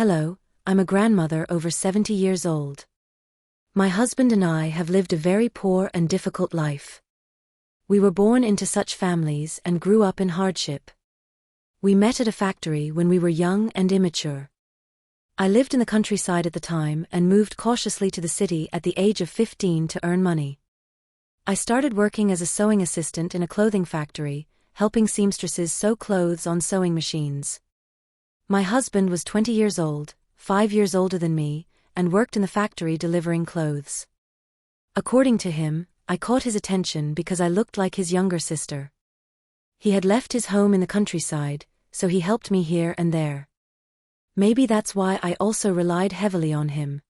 Hello, I'm a grandmother over 70 years old. My husband and I have lived a very poor and difficult life. We were born into such families and grew up in hardship. We met at a factory when we were young and immature. I lived in the countryside at the time and moved cautiously to the city at the age of 15 to earn money. I started working as a sewing assistant in a clothing factory, helping seamstresses sew clothes on sewing machines. My husband was 20 years old, 5 years older than me, and worked in the factory delivering clothes. According to him, I caught his attention because I looked like his younger sister. He had left his home in the countryside, so he helped me here and there. Maybe that's why I also relied heavily on him.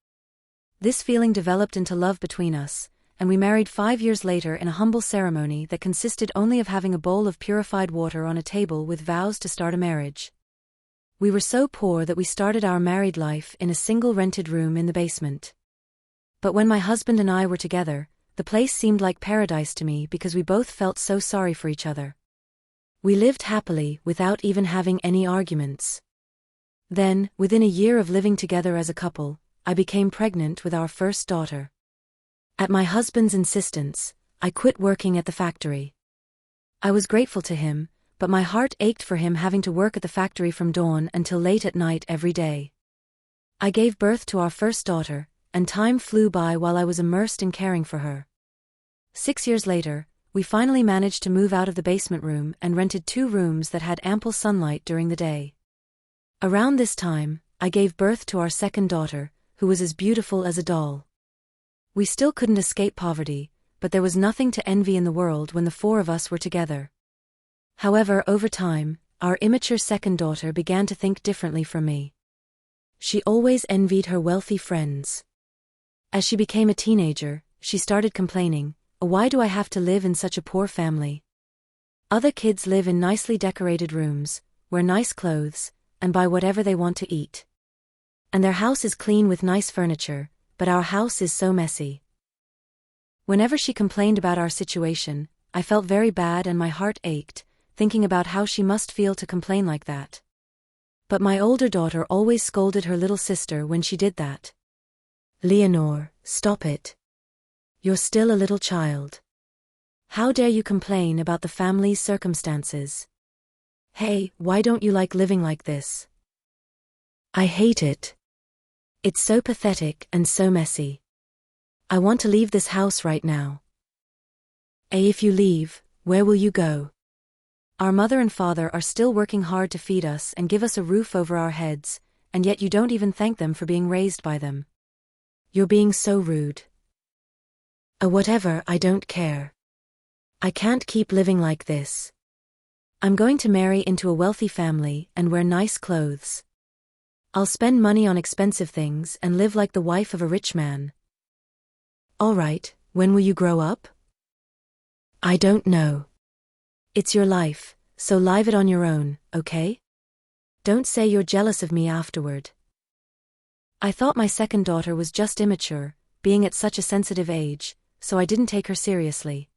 This feeling developed into love between us, and we married 5 years later in a humble ceremony that consisted only of having a bowl of purified water on a table with vows to start a marriage. We were so poor that we started our married life in a single rented room in the basement. But when my husband and I were together, the place seemed like paradise to me because we both felt so sorry for each other. We lived happily without even having any arguments. Then, within a year of living together as a couple, I became pregnant with our first daughter. At my husband's insistence, I quit working at the factory. I was grateful to him, but my heart ached for him having to work at the factory from dawn until late at night every day. I gave birth to our first daughter, and time flew by while I was immersed in caring for her. 6 years later, we finally managed to move out of the basement room and rented 2 rooms that had ample sunlight during the day. Around this time, I gave birth to our second daughter, who was as beautiful as a doll. We still couldn't escape poverty, but there was nothing to envy in the world when the 4 of us were together. However, over time, our immature second daughter began to think differently from me. She always envied her wealthy friends. As she became a teenager, she started complaining, "Why do I have to live in such a poor family? Other kids live in nicely decorated rooms, wear nice clothes, and buy whatever they want to eat. And their house is clean with nice furniture, but our house is so messy." Whenever she complained about our situation, I felt very bad and my heart ached, thinking about how she must feel to complain like that. But my older daughter always scolded her little sister when she did that. "Leonore, stop it. You're still a little child. How dare you complain about the family's circumstances? Hey, why don't you like living like this? I hate it. It's so pathetic and so messy. I want to leave this house right now." If you leave, where will you go? Our mother and father are still working hard to feed us and give us a roof over our heads, and yet you don't even thank them for being raised by them. You're being so rude. Whatever, I don't care. I can't keep living like this. I'm going to marry into a wealthy family and wear nice clothes. I'll spend money on expensive things and live like the wife of a rich man. All right, when will you grow up? I don't know. It's your life, so live it on your own, okay? Don't say you're jealous of me afterward. I thought my second daughter was just immature, being at such a sensitive age, so I didn't take her seriously.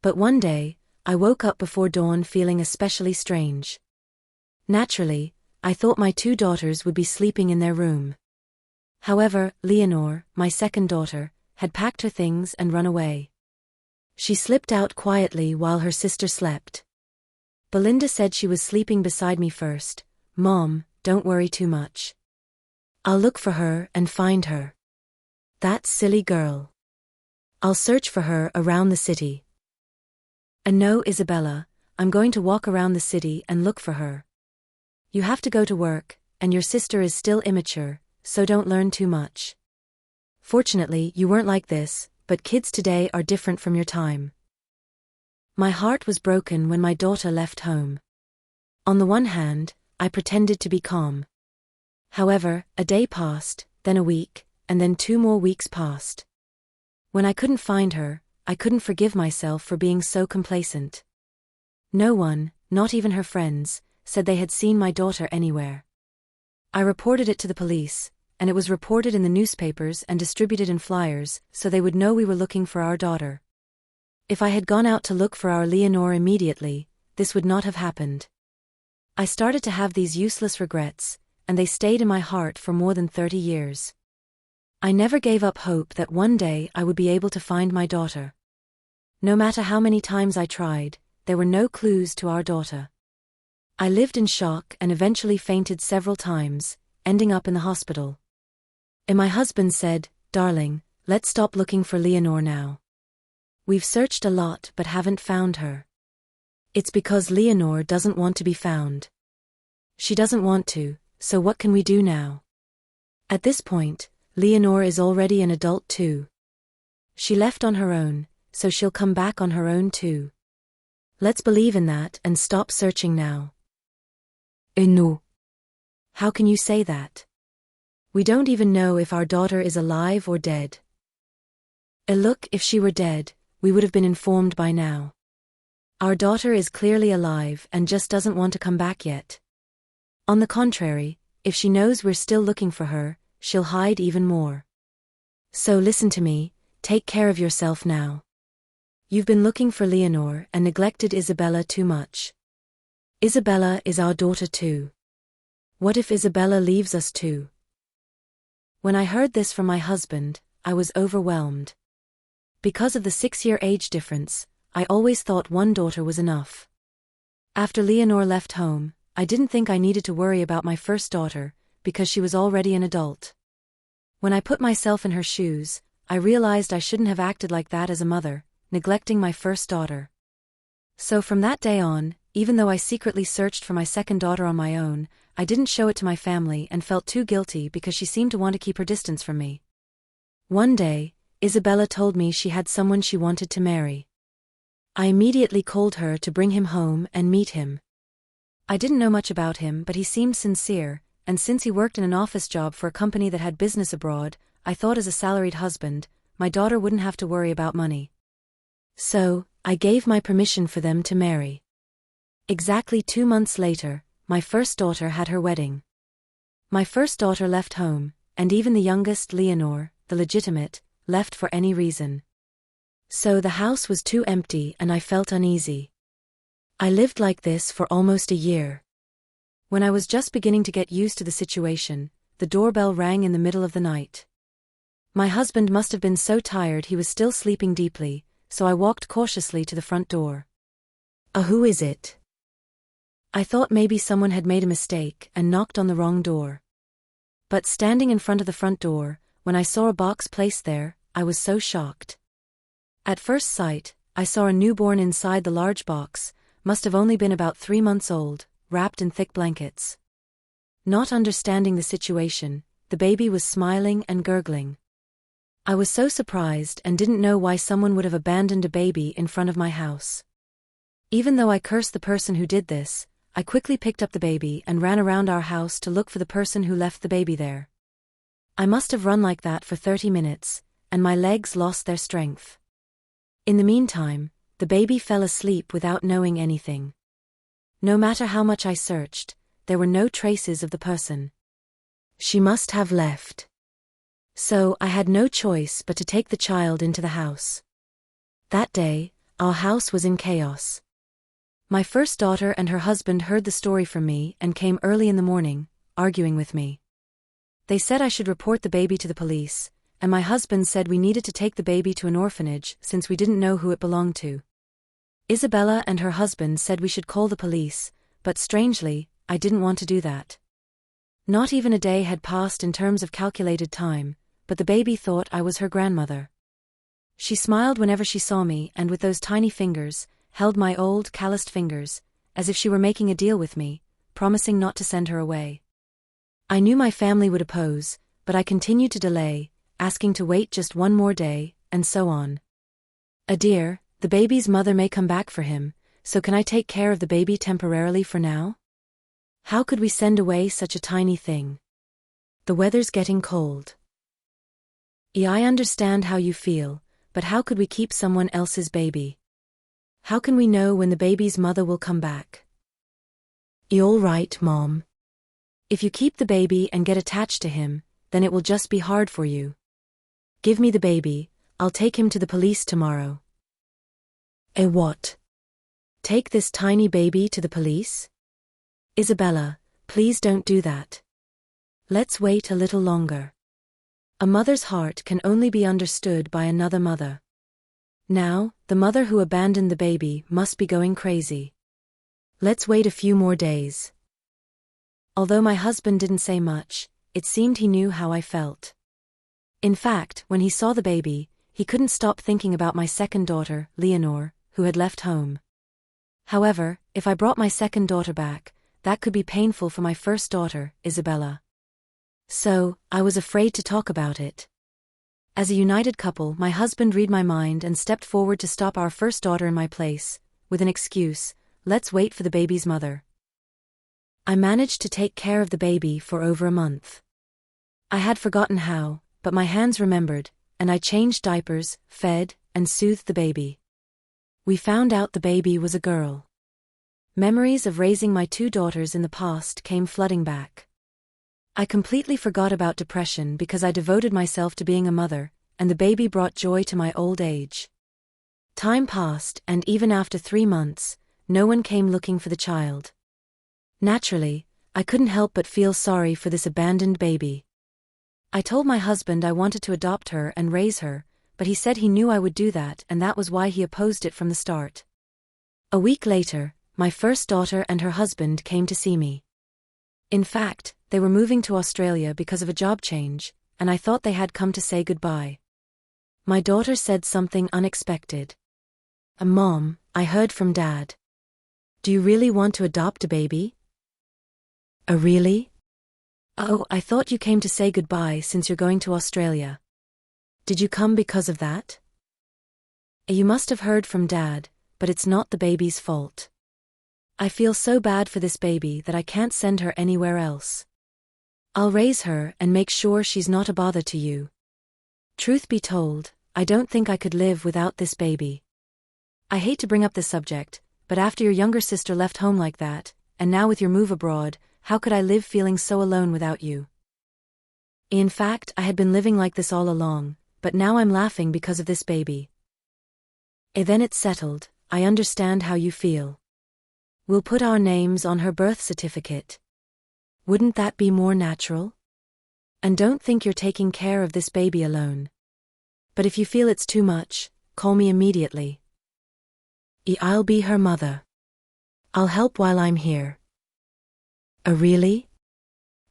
But one day, I woke up before dawn feeling especially strange. Naturally, I thought my 2 daughters would be sleeping in their room. However, Leonore, my second daughter, had packed her things and run away. She slipped out quietly while her sister slept. Belinda said she was sleeping beside me first. "Mom, don't worry too much. I'll look for her and find her." That silly girl. I'll search for her around the city. No, Isabella, I'm going to walk around the city and look for her. You have to go to work, and your sister is still immature, so don't learn too much. Fortunately, you weren't like this, but kids today are different from your time. My heart was broken when my daughter left home. On the one hand, I pretended to be calm. However, a day passed, then a week, and then 2 more weeks passed. When I couldn't find her, I couldn't forgive myself for being so complacent. No one, not even her friends, said they had seen my daughter anywhere. I reported it to the police, and it was reported in the newspapers and distributed in flyers, so they would know we were looking for our daughter. If I had gone out to look for our Leonore immediately, this would not have happened. I started to have these useless regrets, and they stayed in my heart for more than 30 years. I never gave up hope that one day I would be able to find my daughter. No matter how many times I tried, there were no clues to our daughter. I lived in shock and eventually fainted several times, ending up in the hospital. And my husband said, "Darling, let's stop looking for Leonore now. We've searched a lot but haven't found her. It's because Leonore doesn't want to be found. She doesn't want to, so what can we do now?" At this point, Leonore is already an adult too. She left on her own, so she'll come back on her own too. Let's believe in that and stop searching now. No. How can you say that? We don't even know if our daughter is alive or dead. Look, if she were dead, we would have been informed by now. Our daughter is clearly alive and just doesn't want to come back yet. On the contrary, if she knows we're still looking for her, she'll hide even more. So listen to me, take care of yourself now. You've been looking for Leonore and neglected Isabella too much. Isabella is our daughter too. What if Isabella leaves us too? When I heard this from my husband, I was overwhelmed. Because of the 6-year age difference, I always thought one daughter was enough. After Leonore left home, I didn't think I needed to worry about my first daughter, because she was already an adult. When I put myself in her shoes, I realized I shouldn't have acted like that as a mother, neglecting my first daughter. So from that day on, even though I secretly searched for my second daughter on my own, I didn't show it to my family and felt too guilty because she seemed to want to keep her distance from me. One day, Isabella told me she had someone she wanted to marry. I immediately called her to bring him home and meet him. I didn't know much about him, but he seemed sincere, and since he worked in an office job for a company that had business abroad, I thought as a salaried husband, my daughter wouldn't have to worry about money. So, I gave my permission for them to marry. Exactly 2 months later, my first daughter had her wedding. My first daughter left home, and even the youngest, Leonore, the legitimate, left for any reason. So the house was too empty and I felt uneasy. I lived like this for almost a year. When I was just beginning to get used to the situation, the doorbell rang in the middle of the night. My husband must have been so tired he was still sleeping deeply, so I walked cautiously to the front door. Who is it? I thought maybe someone had made a mistake and knocked on the wrong door. But standing in front of the front door, when I saw a box placed there, I was so shocked. At first sight, I saw a newborn inside the large box, must have only been about 3 months old, wrapped in thick blankets. Not understanding the situation, the baby was smiling and gurgling. I was so surprised and didn't know why someone would have abandoned a baby in front of my house. Even though I cursed the person who did this, I quickly picked up the baby and ran around our house to look for the person who left the baby there. I must have run like that for 30 minutes, and my legs lost their strength. In the meantime, the baby fell asleep without knowing anything. No matter how much I searched, there were no traces of the person. She must have left. So I had no choice but to take the child into the house. That day, our house was in chaos. My first daughter and her husband heard the story from me and came early in the morning, arguing with me. They said I should report the baby to the police, and my husband said we needed to take the baby to an orphanage since we didn't know who it belonged to. Isabella and her husband said we should call the police, but strangely, I didn't want to do that. Not even a day had passed in terms of calculated time, but the baby thought I was her grandmother. She smiled whenever she saw me and with those tiny fingers, held my old, calloused fingers, as if she were making a deal with me, promising not to send her away. I knew my family would oppose, but I continued to delay, asking to wait just one more day, and so on. Dear, the baby's mother may come back for him, so can I take care of the baby temporarily for now? How could we send away such a tiny thing? The weather's getting cold. Yeah, I understand how you feel, but how could we keep someone else's baby? How can we know when the baby's mother will come back? You all right, Mom? If you keep the baby and get attached to him, then it will just be hard for you. Give me the baby, I'll take him to the police tomorrow. What? Take this tiny baby to the police? Isabella, please don't do that. Let's wait a little longer. A mother's heart can only be understood by another mother. Now, the mother who abandoned the baby must be going crazy. Let's wait a few more days. Although my husband didn't say much, it seemed he knew how I felt. In fact, when he saw the baby, he couldn't stop thinking about my second daughter, Leonore, who had left home. However, if I brought my second daughter back, that could be painful for my first daughter, Isabella. So, I was afraid to talk about it. As a united couple, my husband read my mind and stepped forward to stop our first daughter in my place, with an excuse: let's wait for the baby's mother. I managed to take care of the baby for over a month. I had forgotten how, but my hands remembered, and I changed diapers, fed, and soothed the baby. We found out the baby was a girl. Memories of raising my two daughters in the past came flooding back. I completely forgot about depression because I devoted myself to being a mother, and the baby brought joy to my old age. Time passed, and even after 3 months, no one came looking for the child. Naturally, I couldn't help but feel sorry for this abandoned baby. I told my husband I wanted to adopt her and raise her, but he said he knew I would do that, and that was why he opposed it from the start. A week later, my first daughter and her husband came to see me. In fact, they were moving to Australia because of a job change, and I thought they had come to say goodbye. My daughter said something unexpected. "Mom, I heard from Dad. Do you really want to adopt a baby?" Really? Oh, I thought you came to say goodbye since you're going to Australia. Did you come because of that? You must have heard from Dad, but it's not the baby's fault. I feel so bad for this baby that I can't send her anywhere else. I'll raise her and make sure she's not a bother to you. Truth be told, I don't think I could live without this baby. I hate to bring up this subject, but after your younger sister left home like that, and now with your move abroad, how could I live feeling so alone without you? In fact, I had been living like this all along, but now I'm laughing because of this baby. Then it's settled. I understand how you feel. We'll put our names on her birth certificate. Wouldn't that be more natural? And don't think you're taking care of this baby alone. But if you feel it's too much, call me immediately. I'll be her mother. I'll help while I'm here. Really?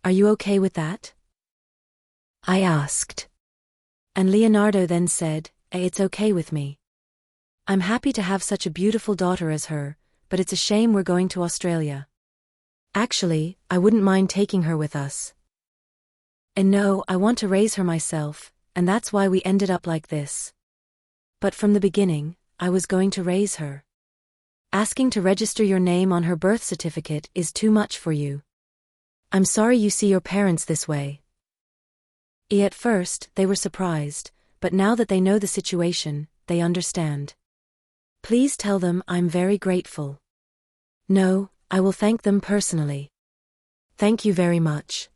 Are you okay with that? I asked. And Leonardo then said, it's okay with me. I'm happy to have such a beautiful daughter as her, but it's a shame we're going to Australia. Actually, I wouldn't mind taking her with us. And no, I want to raise her myself, and that's why we ended up like this. But from the beginning, I was going to raise her. Asking to register your name on her birth certificate is too much for you. I'm sorry you see your parents this way. At first, they were surprised, but now that they know the situation, they understand. Please tell them I'm very grateful. No, I will thank them personally. Thank you very much.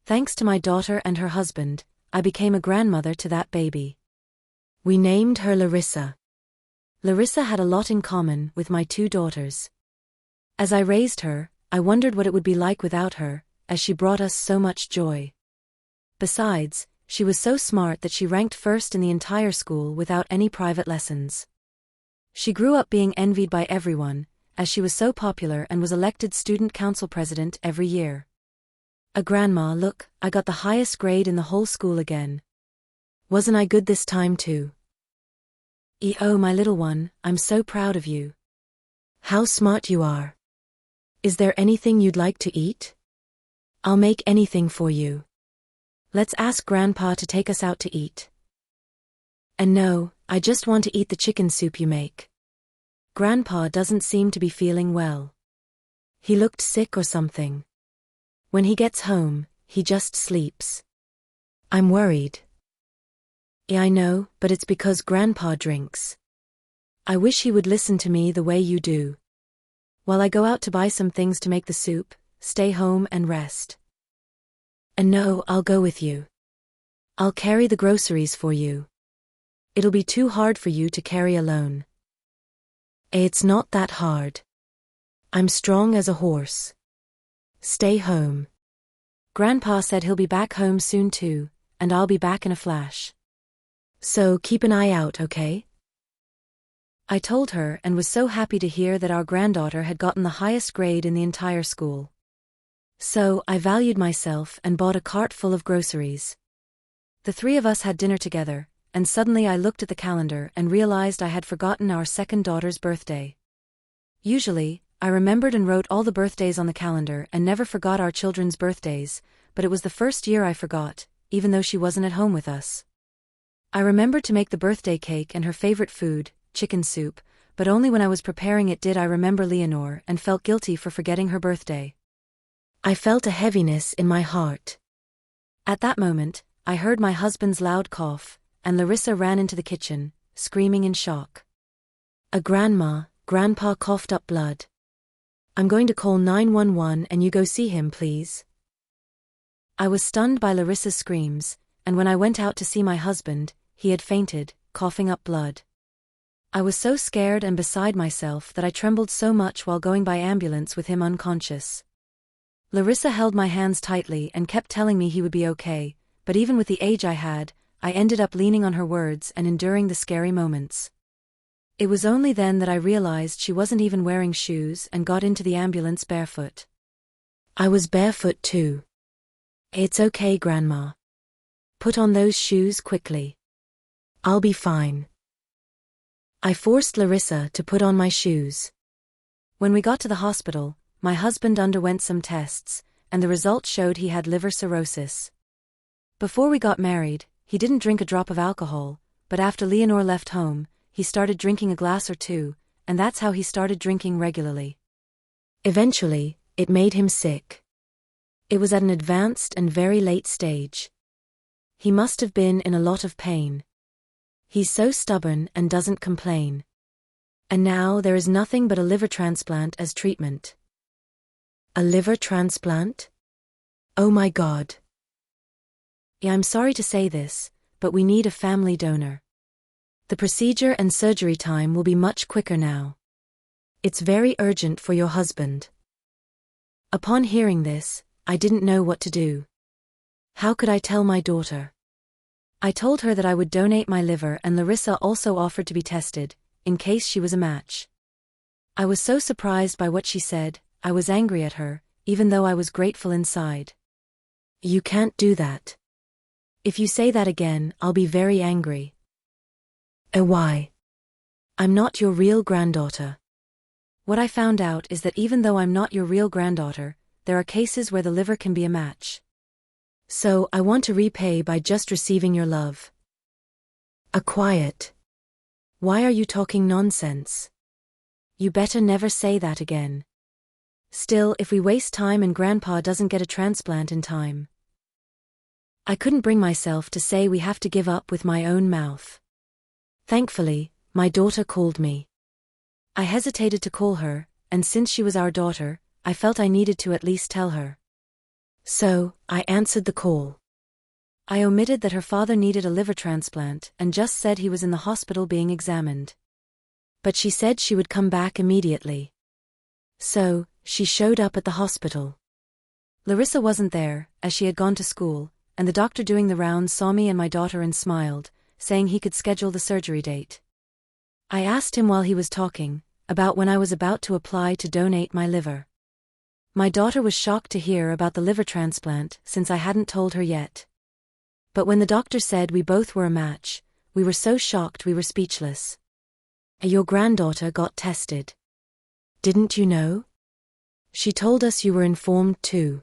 Thanks to my daughter and her husband, I became a grandmother to that baby. We named her Larissa. Larissa had a lot in common with my two daughters. As I raised her, I wondered what it would be like without her, as she brought us so much joy. Besides, she was so smart that she ranked first in the entire school without any private lessons. She grew up being envied by everyone, as she was so popular and was elected student council president every year. Grandma, look, I got the highest grade in the whole school again. Wasn't I good this time too? Oh, my little one, I'm so proud of you. How smart you are. Is there anything you'd like to eat? I'll make anything for you. Let's ask Grandpa to take us out to eat. And no, I just want to eat the chicken soup you make. Grandpa doesn't seem to be feeling well. He looked sick or something. When he gets home, he just sleeps. I'm worried. I know, but it's because Grandpa drinks. I wish he would listen to me the way you do. While I go out to buy some things to make the soup, stay home and rest. And no, I'll go with you. I'll carry the groceries for you. It'll be too hard for you to carry alone. It's not that hard. I'm strong as a horse. Stay home. Grandpa said he'll be back home soon too, and I'll be back in a flash. So keep an eye out, okay? I told her and was so happy to hear that our granddaughter had gotten the highest grade in the entire school. So I valued myself and bought a cart full of groceries. The three of us had dinner together, and suddenly I looked at the calendar and realized I had forgotten our second daughter's birthday. Usually, I remembered and wrote all the birthdays on the calendar and never forgot our children's birthdays, but it was the first year I forgot, even though she wasn't at home with us. I remembered to make the birthday cake and her favorite food, chicken soup, but only when I was preparing it did I remember Leonore and felt guilty for forgetting her birthday. I felt a heaviness in my heart. At that moment, I heard my husband's loud cough, and Larissa ran into the kitchen, screaming in shock. Grandpa coughed up blood. I'm going to call 911 and you go see him, please. I was stunned by Larissa's screams, and when I went out to see my husband, he had fainted, coughing up blood. I was so scared and beside myself that I trembled so much while going by ambulance with him unconscious. Larissa held my hands tightly and kept telling me he would be okay, but even with the age I had, I ended up leaning on her words and enduring the scary moments. It was only then that I realized she wasn't even wearing shoes and got into the ambulance barefoot. I was barefoot too. It's okay, Grandma. Put on those shoes quickly. I'll be fine. I forced Larissa to put on my shoes. When we got to the hospital, my husband underwent some tests, and the results showed he had liver cirrhosis. Before we got married, he didn't drink a drop of alcohol, but after Leonore left home, he started drinking a glass or two, and that's how he started drinking regularly. Eventually, it made him sick. It was at an advanced and very late stage. He must have been in a lot of pain. He's so stubborn and doesn't complain. And now there is nothing but a liver transplant as treatment. A liver transplant? Oh my God. Yeah, I'm sorry to say this, but we need a family donor. The procedure and surgery time will be much quicker now. It's very urgent for your husband. Upon hearing this, I didn't know what to do. How could I tell my daughter? I told her that I would donate my liver, and Larissa also offered to be tested, in case she was a match. I was so surprised by what she said, I was angry at her, even though I was grateful inside. You can't do that. If you say that again, I'll be very angry. Why? I'm not your real granddaughter. What I found out is that even though I'm not your real granddaughter, there are cases where the liver can be a match. So I want to repay by just receiving your love. Quiet. Why are you talking nonsense? You better never say that again. Still, if we waste time and Grandpa doesn't get a transplant in time. I couldn't bring myself to say we have to give up with my own mouth. Thankfully, my daughter called me. I hesitated to call her, and since she was our daughter, I felt I needed to at least tell her. So, I answered the call. I omitted that her father needed a liver transplant and just said he was in the hospital being examined. But she said she would come back immediately. So, she showed up at the hospital. Larissa wasn't there, as she had gone to school, and the doctor doing the rounds saw me and my daughter and smiled, saying he could schedule the surgery date. I asked him while he was talking, about when I was about to apply to donate my liver. My daughter was shocked to hear about the liver transplant since I hadn't told her yet. But when the doctor said we both were a match, we were so shocked we were speechless. Your granddaughter got tested. Didn't you know? She told us you were informed too.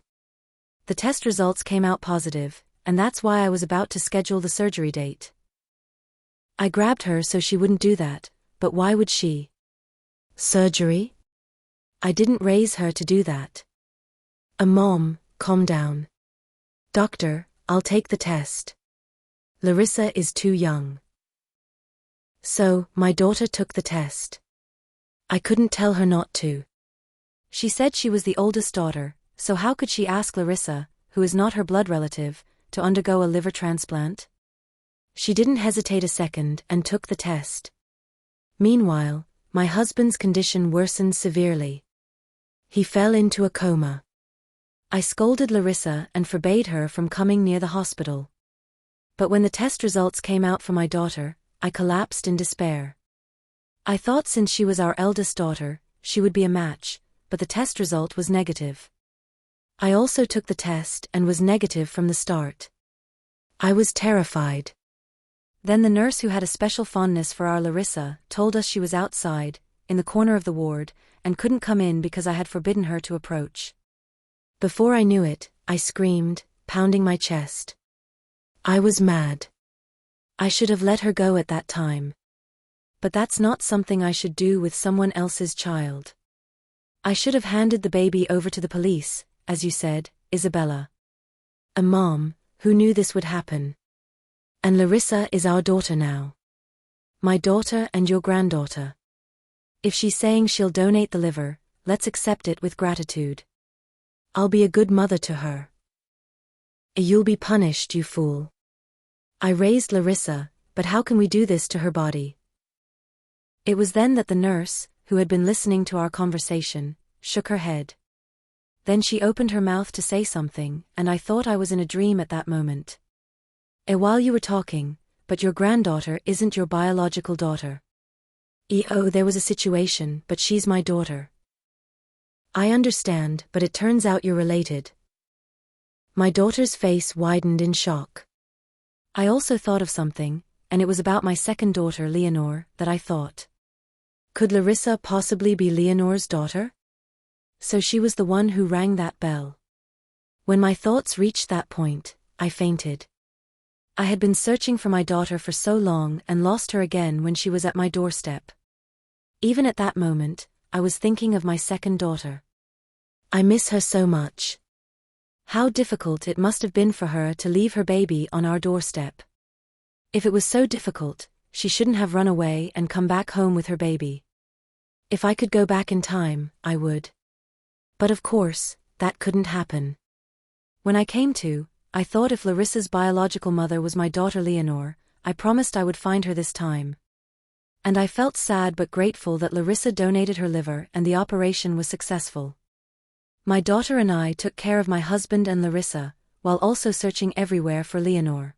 The test results came out positive, and that's why I was about to schedule the surgery date. I grabbed her so she wouldn't do that, but why would she? Surgery? I didn't raise her to do that. Mom, calm down. Doctor, I'll take the test. Larissa is too young. So, my daughter took the test. I couldn't tell her not to. She said she was the oldest daughter, so how could she ask Larissa, who is not her blood relative, to undergo a liver transplant? She didn't hesitate a second and took the test. Meanwhile, my husband's condition worsened severely. He fell into a coma. I scolded Larissa and forbade her from coming near the hospital. But when the test results came out for my daughter, I collapsed in despair. I thought since she was our eldest daughter, she would be a match, but the test result was negative. I also took the test and was negative from the start. I was terrified. Then the nurse who had a special fondness for our Larissa told us she was outside, in the corner of the ward, and couldn't come in because I had forbidden her to approach. Before I knew it, I screamed, pounding my chest. I was mad. I should have let her go at that time. But that's not something I should do with someone else's child. I should have handed the baby over to the police, as you said, Isabella. A mom, who knew this would happen. And Larissa is our daughter now. My daughter and your granddaughter. If she's saying she'll donate the liver, let's accept it with gratitude. I'll be a good mother to her. You'll be punished, you fool. I raised Larissa, but how can we do this to her body? It was then that the nurse, who had been listening to our conversation, shook her head. Then she opened her mouth to say something, and I thought I was in a dream at that moment. While you were talking, but your granddaughter isn't your biological daughter. There was a situation, but she's my daughter. I understand, but it turns out you're related. My daughter's face widened in shock. I also thought of something, and it was about my second daughter, Leonore, that I thought. Could Larissa possibly be Leonore's daughter? So she was the one who rang that bell. When my thoughts reached that point, I fainted. I had been searching for my daughter for so long and lost her again when she was at my doorstep. Even at that moment, I was thinking of my second daughter. I miss her so much. How difficult it must have been for her to leave her baby on our doorstep. If it was so difficult, she shouldn't have run away and come back home with her baby. If I could go back in time, I would. But of course, that couldn't happen. When I came to, I thought if Larissa's biological mother was my daughter Leonore, I promised I would find her this time. And I felt sad but grateful that Larissa donated her liver and the operation was successful. My daughter and I took care of my husband and Larissa, while also searching everywhere for Leonore.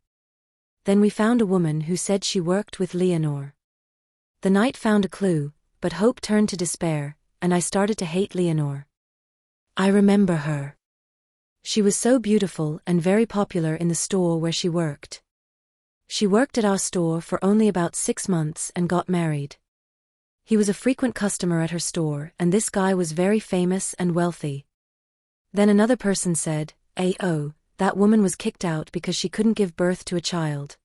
Then we found a woman who said she worked with Leonore. The night found a clue, but hope turned to despair, and I started to hate Leonore. I remember her. She was so beautiful and very popular in the store where she worked. She worked at our store for only about 6 months and got married. He was a frequent customer at her store, and this guy was very famous and wealthy. Then another person said, that woman was kicked out because she couldn't give birth to a child.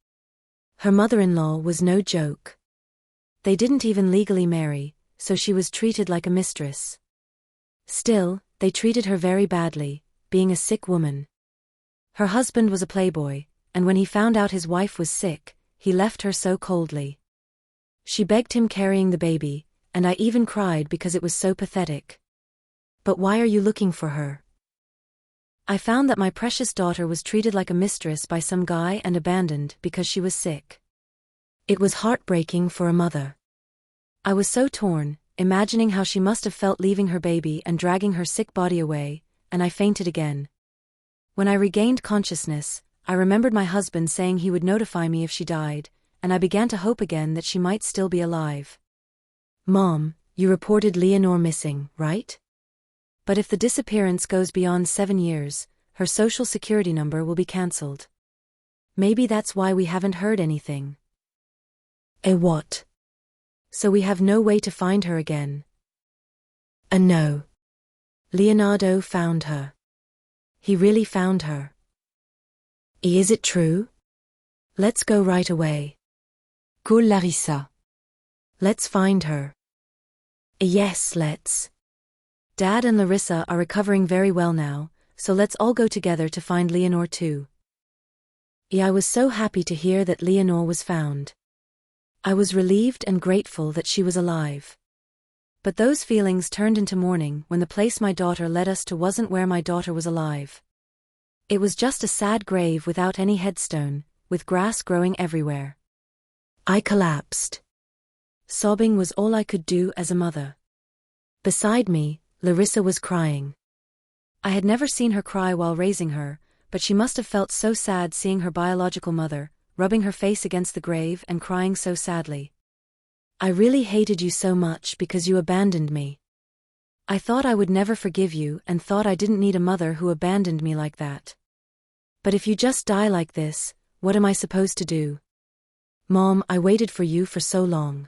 Her mother-in-law was no joke. They didn't even legally marry, so she was treated like a mistress. Still, they treated her very badly, being a sick woman. Her husband was a playboy, and when he found out his wife was sick, he left her so coldly. She begged him carrying the baby, and I even cried because it was so pathetic. But why are you looking for her? I found that my precious daughter was treated like a mistress by some guy and abandoned because she was sick. It was heartbreaking for a mother. I was so torn, imagining how she must have felt leaving her baby and dragging her sick body away, and I fainted again. When I regained consciousness, I remembered my husband saying he would notify me if she died, and I began to hope again that she might still be alive. Mom, you reported Leonore missing, right? But if the disappearance goes beyond 7 years, her social security number will be cancelled. Maybe that's why we haven't heard anything. What? So we have no way to find her again? No. Leonardo found her. He really found her. Is it true? Let's go right away. Cool, Larissa. Let's find her. Yes, let's. Dad and Larissa are recovering very well now, so let's all go together to find Leonore too. I was so happy to hear that Leonore was found. I was relieved and grateful that she was alive. But those feelings turned into mourning when the place my daughter led us to wasn't where my daughter was alive. It was just a sad grave without any headstone, with grass growing everywhere. I collapsed. Sobbing was all I could do as a mother. Beside me, Larissa was crying. I had never seen her cry while raising her, but she must have felt so sad seeing her biological mother, rubbing her face against the grave and crying so sadly. I really hated you so much because you abandoned me. I thought I would never forgive you and thought I didn't need a mother who abandoned me like that. But if you just die like this, what am I supposed to do? Mom, I waited for you for so long.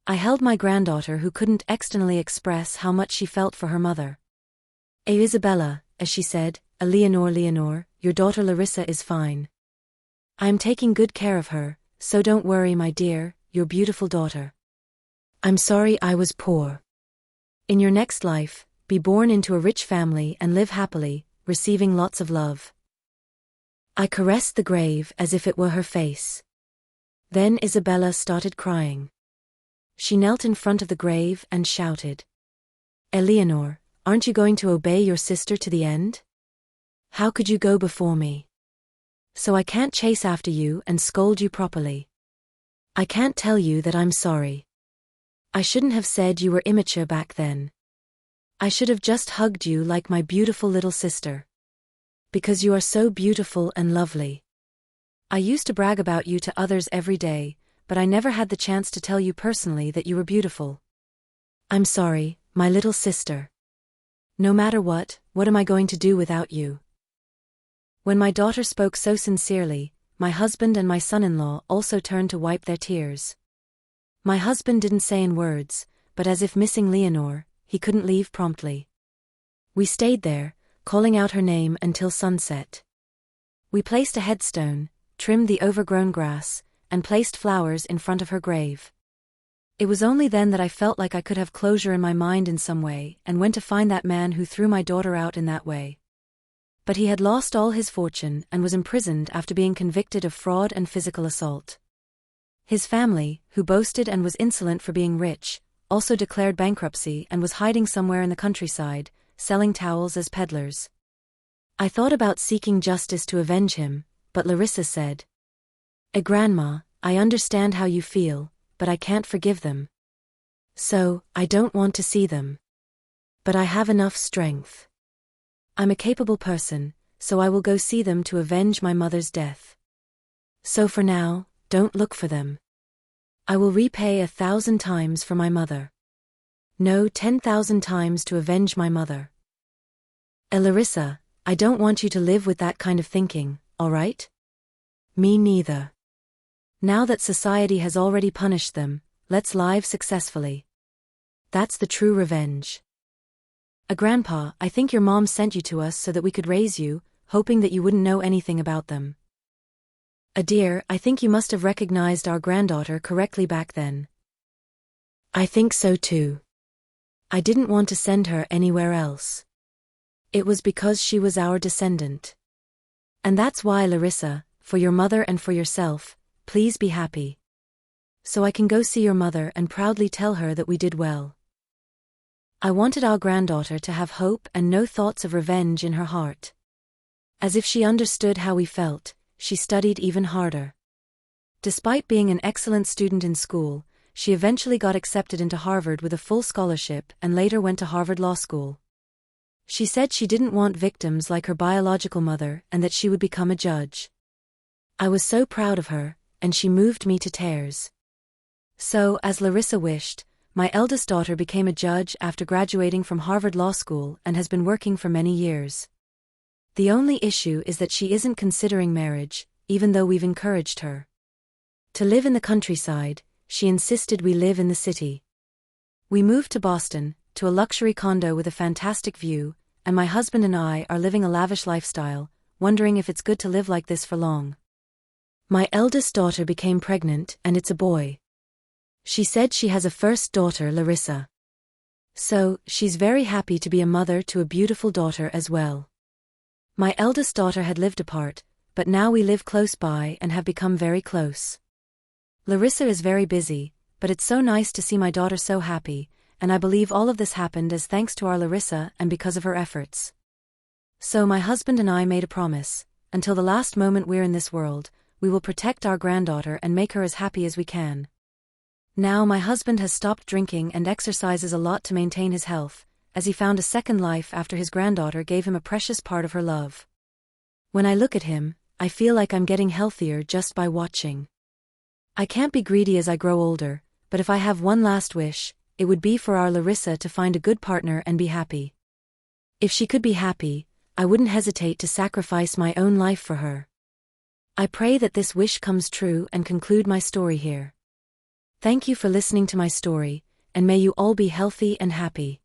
I held my granddaughter who couldn't externally express how much she felt for her mother. Isabella, as she said, Leonor, your daughter Larissa is fine. I am taking good care of her, so don't worry my dear, your beautiful daughter. I'm sorry I was poor. In your next life, be born into a rich family and live happily, receiving lots of love. I caressed the grave as if it were her face. Then Isabella started crying. She knelt in front of the grave and shouted, Eleanor, aren't you going to obey your sister to the end? How could you go before me? So I can't chase after you and scold you properly. I can't tell you that I'm sorry. I shouldn't have said you were immature back then. I should have just hugged you like my beautiful little sister. Because you are so beautiful and lovely. I used to brag about you to others every day, but I never had the chance to tell you personally that you were beautiful. I'm sorry, my little sister. No matter what am I going to do without you? When my daughter spoke so sincerely, my husband and my son-in-law also turned to wipe their tears. My husband didn't say in words, but as if missing Leonor, he couldn't leave promptly. We stayed there, calling out her name until sunset. We placed a headstone, trimmed the overgrown grass, and placed flowers in front of her grave. It was only then that I felt like I could have closure in my mind in some way and went to find that man who threw my daughter out in that way. But he had lost all his fortune and was imprisoned after being convicted of fraud and physical assault. His family, who boasted and was insolent for being rich, also declared bankruptcy and was hiding somewhere in the countryside, selling towels as peddlers. I thought about seeking justice to avenge him, but Larissa said, Grandma, I understand how you feel, but I can't forgive them. So, I don't want to see them. But I have enough strength. I'm a capable person, so I will go see them to avenge my mother's death. So for now, don't look for them. I will repay 1,000 times for my mother. No, 10,000 times to avenge my mother. Larissa, I don't want you to live with that kind of thinking, all right? Me neither. Now that society has already punished them, let's live successfully. That's the true revenge. Grandpa, I think your mom sent you to us so that we could raise you, hoping that you wouldn't know anything about them. Dear, I think you must have recognized our granddaughter correctly back then. I think so too. I didn't want to send her anywhere else. It was because she was our descendant. And that's why, Larissa, for your mother and for yourself, please be happy. So I can go see your mother and proudly tell her that we did well. I wanted our granddaughter to have hope and no thoughts of revenge in her heart. As if she understood how we felt, she studied even harder. Despite being an excellent student in school, she eventually got accepted into Harvard with a full scholarship and later went to Harvard Law School. She said she didn't want victims like her biological mother and that she would become a judge. I was so proud of her, and she moved me to tears. So, as Larissa wished, my eldest daughter became a judge after graduating from Harvard Law School and has been working for many years. The only issue is that she isn't considering marriage, even though we've encouraged her. To live in the countryside, she insisted we live in the city. We moved to Boston, to a luxury condo with a fantastic view, and my husband and I are living a lavish lifestyle, wondering if it's good to live like this for long. My eldest daughter became pregnant and it's a boy. She said she has a first daughter, Larissa. So, she's very happy to be a mother to a beautiful daughter as well. My eldest daughter had lived apart, but now we live close by and have become very close. Larissa is very busy, but it's so nice to see my daughter so happy, and I believe all of this happened as thanks to our Larissa and because of her efforts. So my husband and I made a promise, until the last moment we're in this world, we will protect our granddaughter and make her as happy as we can. Now my husband has stopped drinking and exercises a lot to maintain his health, as he found a second life after his granddaughter gave him a precious part of her love. When I look at him, I feel like I'm getting healthier just by watching. I can't be greedy as I grow older, but if I have one last wish, it would be for our Larissa to find a good partner and be happy. If she could be happy, I wouldn't hesitate to sacrifice my own life for her. I pray that this wish comes true and conclude my story here. Thank you for listening to my story, and may you all be healthy and happy.